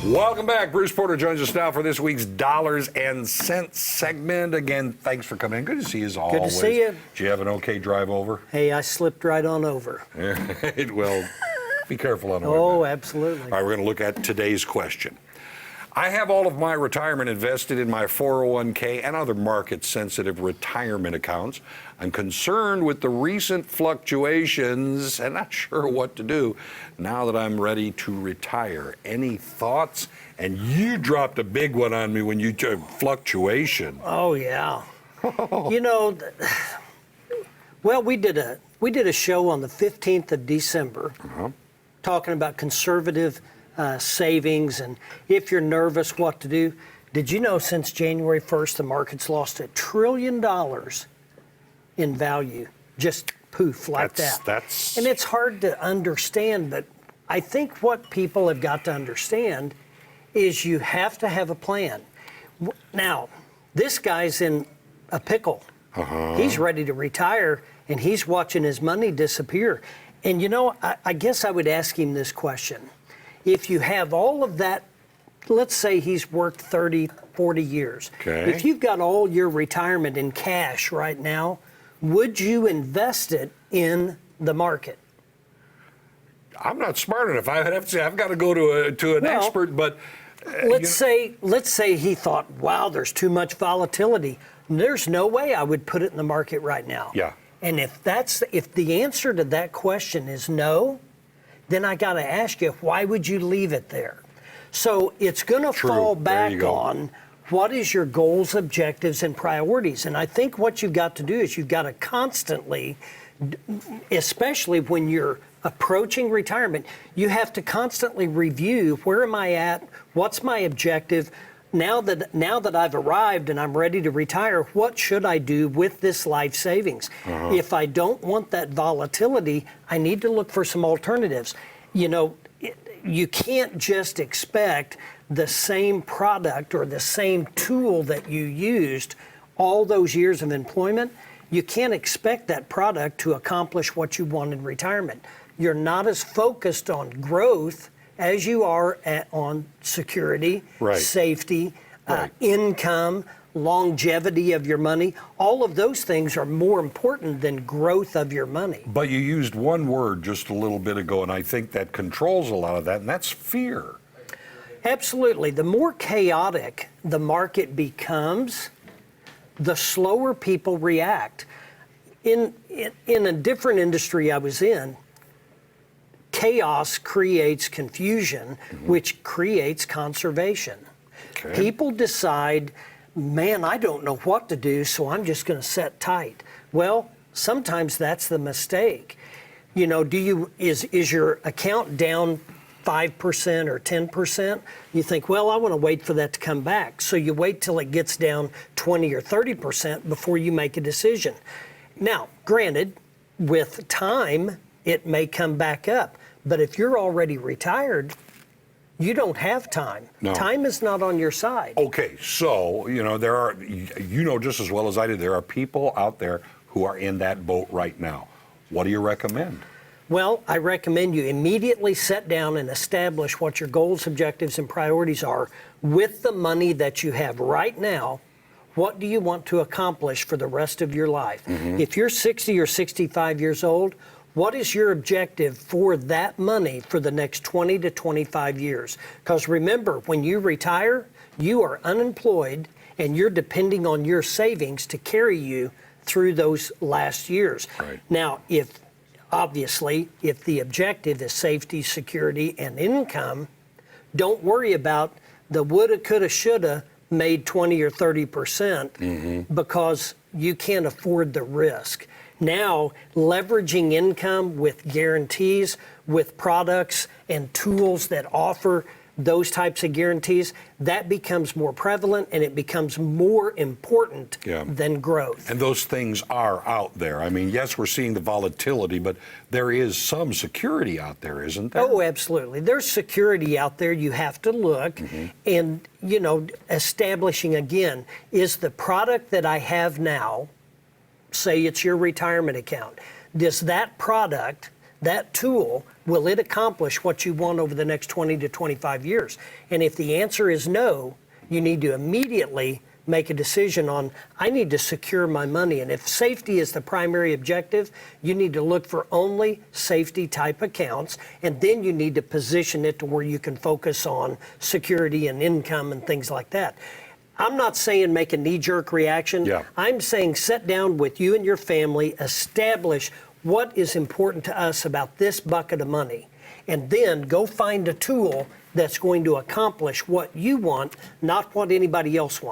Welcome back. Bruce Porter joins us now for this week's Dollars and Cents segment. Again, thanks for coming in. Good to see you as always. Good to see you. Did you have an okay drive over? Hey, I slipped right on over. Well, be careful on the way Oh, back. absolutely. All right, we're going to look at today's question. I have all of my retirement invested in my 401k and other market-sensitive retirement accounts. I'm concerned with the recent fluctuations and not sure what to do now that I'm ready to retire. Any thoughts? And you dropped a big one on me when you took fluctuation. Oh, yeah. You know, well, we did a show on the 15th of December talking about conservative savings and if you're nervous, what to do. Did you know since January 1st, the market's lost $1 trillion in value? Just poof, like that. And it's hard to understand, but I think what people have got to understand is you have to have a plan. Now, this guy's in a pickle. He's ready to retire, and he's watching his money disappear. And you know, I guess I would ask him this question. If you have all of that, let's say he's worked 30, 40 years. Okay. If you've got all your retirement in cash right now, would you invest it in the market? I'm not smart enough. I'd have to say I've got to go to an expert, but let's say he thought, wow, there's too much volatility. There's no way I would put it in the market right now. Yeah. And if the answer to that question is no, then I got to ask you, why would you leave it there? So it's going to fall back on what is your goals, objectives, and priorities. And I think what you've got to do is you've got to constantly, especially when you're approaching retirement, you have to constantly review, where am I at? What's my objective? Now that I've arrived and I'm ready to retire, what should I do with this life savings? If I don't want that volatility, I need to look for some alternatives. You know, you can't just expect the same product or the same tool that you used all those years of employment. You can't expect that product to accomplish what you want in retirement. You're not as focused on growth as you are on security, safety, income, longevity of your money. All of those things are more important than growth of your money. But you used one word just a little bit ago, and I think that controls a lot of that, and that's fear. Absolutely. The more chaotic the market becomes, the slower people react. In a different industry I was in, chaos creates confusion, which creates conservation. People decide, man, I don't know what to do, so I'm just going to sit tight. Well, sometimes that's the mistake. You know, is your account down 5% or 10%? You think, well, I want to wait for that to come back. So you wait till it gets down 20 or 30% before you make a decision. Now, granted, with time, it may come back up. But if you're already retired, you don't have time. No. Time is not on your side. Okay, so, you know, you know just as well as I do, there are people out there who are in that boat right now. What do you recommend? Well, I recommend you immediately sit down and establish what your goals, objectives, and priorities are with the money that you have right now. What do you want to accomplish for the rest of your life? If you're 60 or 65 years old, what is your objective for that money for the next 20 to 25 years? Because remember, when you retire, you are unemployed and you're depending on your savings to carry you through those last years. Now, if the objective is safety, security, and income, don't worry about the woulda, coulda, shoulda made 20 or 30% because you can't afford the risk. Now, leveraging income with guarantees, with products and tools that offer those types of guarantees, that becomes more prevalent and it becomes more important than growth. And those things are out there. I mean, yes, we're seeing the volatility, but there is some security out there, isn't there? Oh, absolutely. There's security out there. You have to look and, you know, establishing again, is the product that I have now, say it's your retirement account, does that product that tool, will it accomplish what you want over the next 20 to 25 years? And if the answer is no, you need to immediately make a decision on, I need to secure my money. And if safety is the primary objective, you need to look for only safety type accounts, and then you need to position it to where you can focus on security and income and things like that. I'm not saying make a knee-jerk reaction. Yeah. I'm saying sit down with you and your family, establish what is important to us about this bucket of money, and then go find a tool that's going to accomplish what you want, not what anybody else wants.